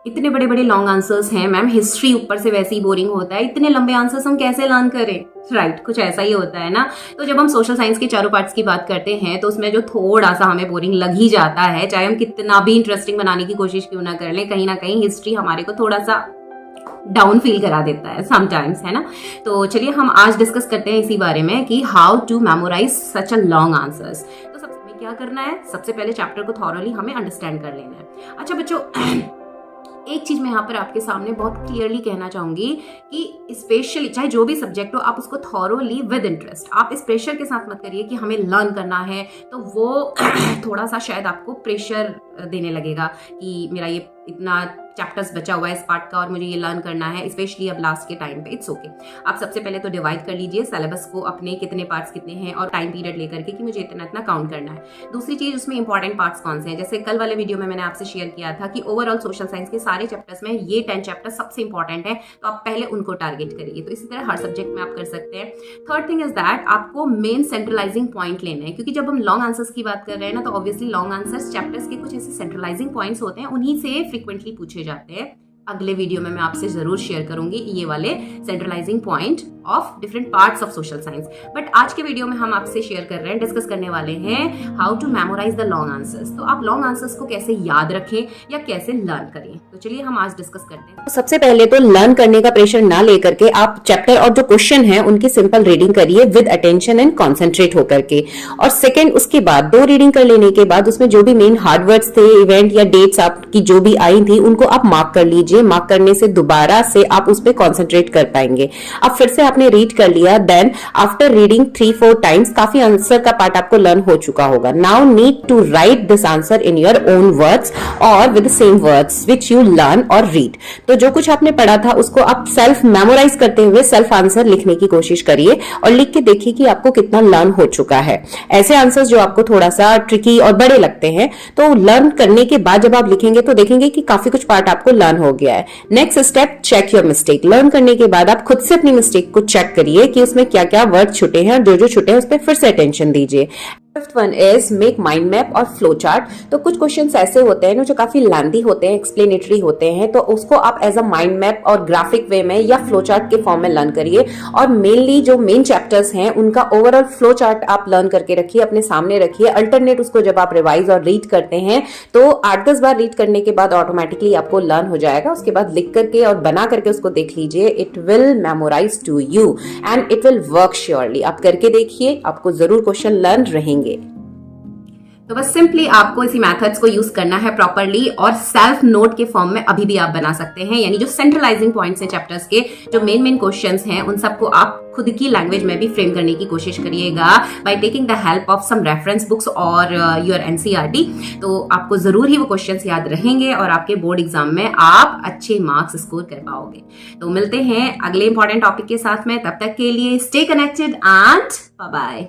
इतने बड़े बड़े लॉन्ग आंसर्स हैं मैम, हिस्ट्री ऊपर से वैसे ही बोरिंग होता है, इतने लंबे आंसर्स हम कैसे लर्न करें, राइट कुछ ऐसा ही होता है ना। तो जब हम सोशल साइंस के चारों पार्ट्स की बात करते हैं तो उसमें जो थोड़ा सा हमें बोरिंग लग ही जाता है, चाहे हम कितना भी इंटरेस्टिंग बनाने की कोशिश क्यों ना कर लें, कहीं ना कहीं हिस्ट्री हमारे को थोड़ा सा डाउन फील करा देता है समटाइम्स, है ना। तो चलिए हम आज डिस्कस करते हैं इसी बारे में कि how to memorise such a long answers. तो सबसे हमें क्या करना है, सबसे पहले चैप्टर को थॉरली हमें अंडरस्टैंड कर लेना है। अच्छा बच्चों, एक चीज मैं यहाँ पर आपके सामने बहुत क्लियरली कहना चाहूंगी कि स्पेशली चाहे जो भी सब्जेक्ट हो, आप उसको थॉरोली विद इंटरेस्ट, आप इस प्रेशर के साथ मत करिए कि हमें लर्न करना है, तो वो थोड़ा सा शायद आपको प्रेशर देने लगेगा कि मेरा ये इतना चैप्टर्स बचा हुआ है इस पार्ट का और मुझे ये लर्न करना है, स्पेशली अब लास्ट के टाइम पे। इट्स ओके, आप सबसे पहले तो डिवाइड कर लीजिए सिलेबस को, अपने कितने पार्ट्स कितने हैं और टाइम पीरियड लेकर के कि मुझे इतना इतना काउंट करना है। दूसरी चीज, उसमें इंपॉर्टेंट पार्ट्स कौन से हैं, जैसे कल वाले वीडियो में मैंने आपसे शेयर किया था कि ओवरऑल सोशल साइंस के सारे चैप्टर्स में ये 10 चैप्टर्स सबसे इंपॉर्टेंट है, तो आप पहले उनको टारगेट करिए। तो इसी तरह हर सब्जेक्ट में आप कर सकते हैं। थर्ड थिंग इज दैट आपको मेन सेंट्रलाइजिंग पॉइंट लेना है, क्योंकि जब हम लॉन्ग आंसर्स की बात कर रहे हैं ना, तो ऑब्वियसली लॉन्ग आंसर्स चैप्टर्स के कुछ ऐसे सेंट्रलाइजिंग पॉइंट्स होते हैं, उन्हीं से फ्रीक्वेंटली पूछे जाते हैं। अगले वीडियो में मैं आपसे जरूर शेयर करूंगी ये वाले centralising point of different parts of social science. But आज के वीडियो में हम आपसे शेयर कर रहे हैं, डिस्कस करने वाले हैं how to memorise the long answers. तो आप लॉन्ग आंसर्स को कैसे याद रखें या कैसे लर्न करें, तो चलिए हम आज डिस्कस करते हैं। सबसे पहले तो लर्न करने का प्रेशर ना लेकर के आप चैप्टर और जो क्वेश्चन है उनकी सिंपल रीडिंग करिए विद अटेंशन एंड कॉन्सेंट्रेट होकर के। और सेकंड, उसके बाद 2 रीडिंग कर लेने के बाद उसमें जो भी मेन हार्ड वर्ड्स थे, इवेंट या डेट्स आपकी जो भी आई थी, उनको आप मार्क कर लीजिए। मार्क करने से दोबारा से आप उस पर कॉन्सेंट्रेट कर पाएंगे। अब फिर से आपने रीड कर लिया, देन आफ्टर रीडिंग 3-4 टाइम्स काफी आंसर का पार्ट आपको लर्न हो चुका होगा। Now need to write this answer in your own words और with same words which you learn और रीड। तो जो कुछ आपने पढ़ा था उसको आप सेल्फ मेमोराइज करते हुए सेल्फ आंसर लिखने की कोशिश करिए और लिख के देखिए कि आपको कितना लर्न हो चुका है। ऐसे आंसर्स जो आपको थोड़ा सा ट्रिकी और बड़े लगते हैं, तो लर्न करने के बाद जब आप लिखेंगे तो देखेंगे कि काफी कुछ पार्ट आपको लर्न हो गया है। Next step, check your mistake. Learn करने के बाद आप खुद से अपनी मिस्टेक को चेक करिए कि उसमें क्या क्या वर्ड छूटे हैं, और जो छूटे हैं उस पर फिर से अटेंशन दीजिए। Fifth one is make mind map और फ्लो चार्ट। तो कुछ क्वेश्चंस ऐसे होते हैं जो काफी लेंथी होते हैं, एक्सप्लेनेटरी होते हैं, तो उसको आप एज अ माइंड मैप और ग्राफिक वे में या फ्लो चार्ट के फॉर्म में लर्न करिए। और मेनली जो मेन चैप्टर्स हैं उनका ओवरऑल फ्लो चार्ट आप लर्न करके रखिए, अपने सामने रखिए। अल्टरनेट उसको जब आप रिवाइज और रीड करते हैं तो 8-10 बार रीड करने के बाद ऑटोमेटिकली आपको लर्न हो जाएगा। उसके बाद लिख करके और बना करके उसको देख लीजिए। It will memorise to you and it will work surely. आप करके देखिए, आपको जरूर क्वेश्चन लर्न रहेंगे। तो बस सिंपली आपको इसी मेथड्स को यूज करना है प्रॉपरली, और सेल्फ नोट के फॉर्म में अभी भी आप बना सकते हैं। यानी जो सेंट्रलाइजिंग पॉइंट्स हैं चैप्टर्स के, जो मेन क्वेश्चंस हैं, उन सबको आप खुद की लैंग्वेज में भी फ्रेम करने की कोशिश करिएगा by taking the help of some reference books और योर एनसीईआरटी। तो आपको जरूर ही वो क्वेश्चंस याद रहेंगे और आपके बोर्ड एग्जाम में आप अच्छे मार्क्स स्कोर कर पाओगे। तो मिलते हैं अगले इंपॉर्टेंट टॉपिक के साथ में, तब तक के लिए stay connected and bye bye.